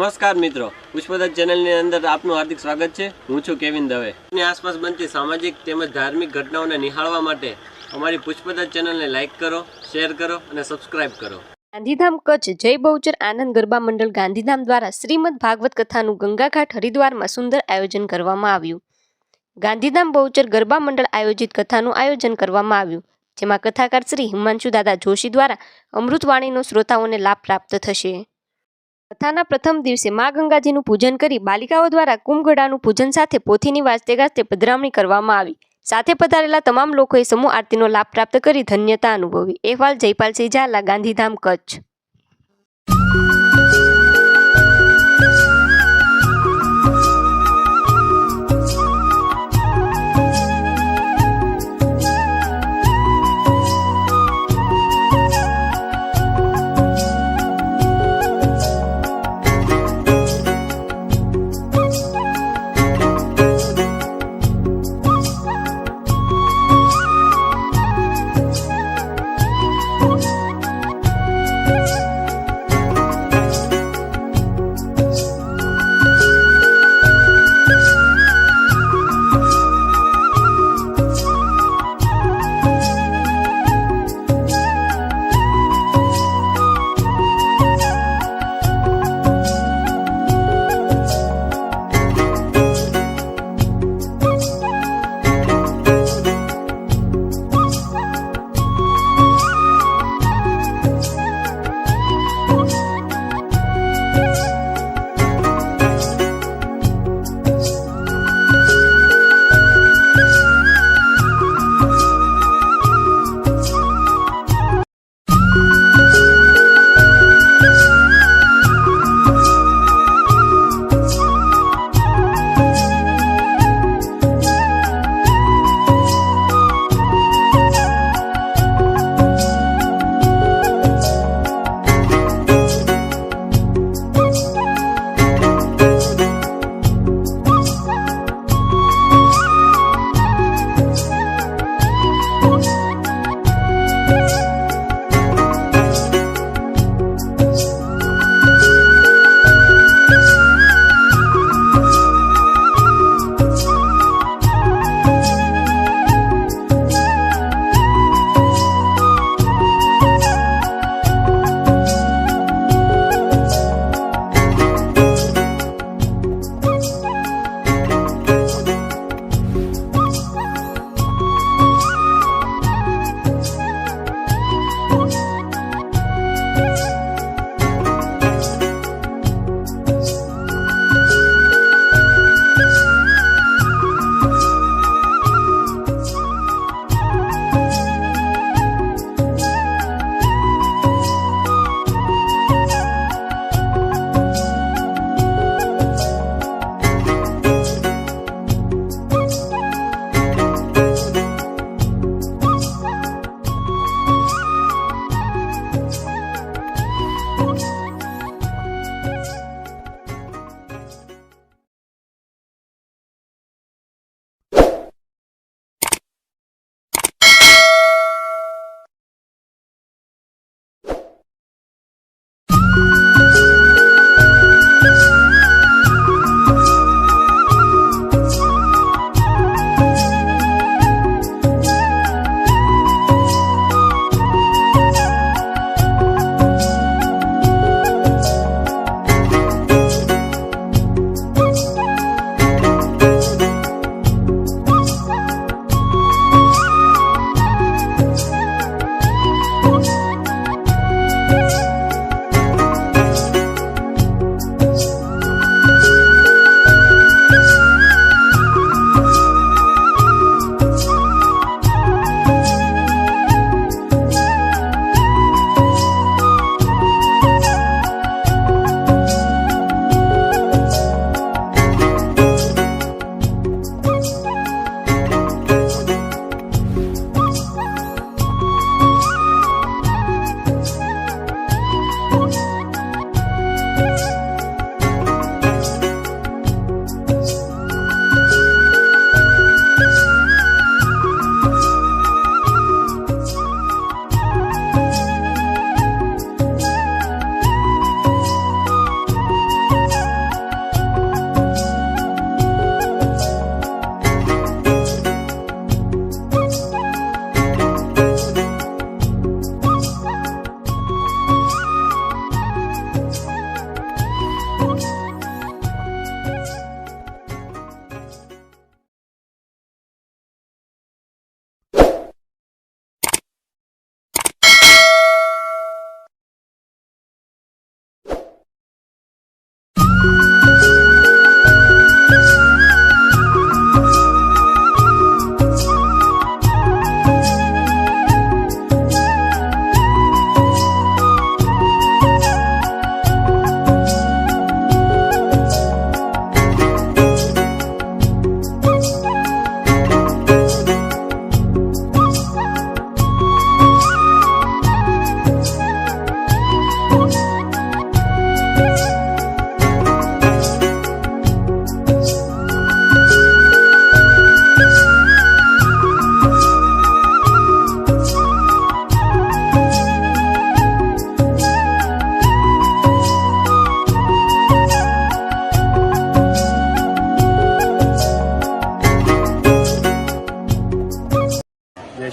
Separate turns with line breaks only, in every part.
નમસ્કાર મિત્રો, પુષ્પદત્ત ચેનલની અંદર આપનું હાર્દિક સ્વાગત છે। હું છું કેવિન દવે। ની આસપાસ બનતી સામાજિક તેમજ ધાર્મિક ઘટનાઓને નિહાળવા માટે અમારી પુષ્પદત્ત ચેનલને લાઇક કરો, શેર કરો અને સબસ્ક્રાઇબ કરો।
ગાંધીધામ કચ્છ જય બહુચર આનંદ ગરબા મંડળ ગાંધીધામ દ્વારા શ્રીમદ ભાગવત કથાનું ગંગાઘાટ હરિદ્વારમાં સુંદર આયોજન કરવામાં આવ્યું। ગાંધીધામ બહુચર ગરબા મંડળ આયોજિત કથાનું આયોજન કરવામાં આવ્યું, જેમાં કથાકાર શ્રી હિમાંશુ દાદા જોશી દ્વારા અમૃતવાણીનો શ્રોતાઓને લાભ પ્રાપ્ત થશે। કથાના પ્રથમ દિવસે મા ગંગાજીનું પૂજન કરી બાલિકાઓ દ્વારા કુંભગળાનું પૂજન સાથે પોથીની વાજતે ગાજતે પધરામણી કરવામાં આવી। સાથે પધારેલા તમામ લોકોએ સમૂહ આરતીનો લાભ પ્રાપ્ત કરી ધન્યતા અનુભવી। અહેવાલ જયપાલસિંહ ઝાલા, ગાંધીધામ, કચ્છ।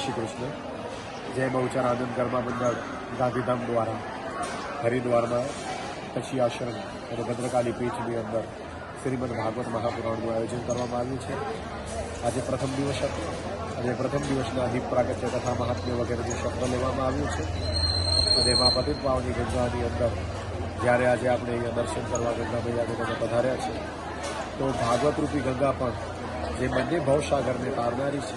શ્રી કૃષ્ણ. જય બહુચર આનંદ ગરબા મંડળ ગાંધીધામ દ્વારા હરિદ્વારમાં કચ્છી આશ્રમ અને ભદ્રકાલી પીઠની અંદર શ્રીમદ ભાગવત મહાપુરાણનું આયોજન કરવામાં આવ્યું છે. આજે પ્રથમ દિવસ હતો અને પ્રથમ દિવસના દીપ પ્રાગટ્ય તથા મહાત્મ્ય વગેરેનું શબ્દ લેવામાં આવ્યું છે. અને એમાં પતિત પાવની ગંગાની અંદર જ્યારે આજે આપણે અહીંયા દર્શન કરવા ગંગા મૈયાને બધા પધાર્યા છે, તો ભાગવત રૂપી ગંગા પણ જે બંને ભવસાગરને તારનારી છે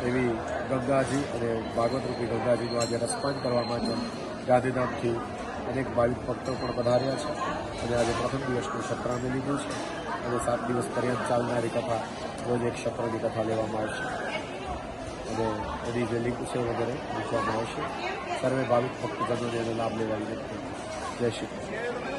એવી ગંગાજી અને ભાગવત રૂપી ગંગાજીનું આજે રસપાન કરવા માટે ગાંધીધામથી અનેક ભાવિક ભક્તો પણ પધાર્યા છે. અને આજે પ્રથમ દિવસનું સત્ર અમે લીધું છે અને 7 દિવસ પર્યંત ચાલનારી કથા રોજ એક સત્રની કથા લેવામાં આવશે અને એની જે લિંક છે વગેરે મૂકવામાં આવશે. સર્વે ભાવિક ભક્તજનોને એનો લાભ લેવા વિનંતી. જય શ્રી કૃષ્ણ.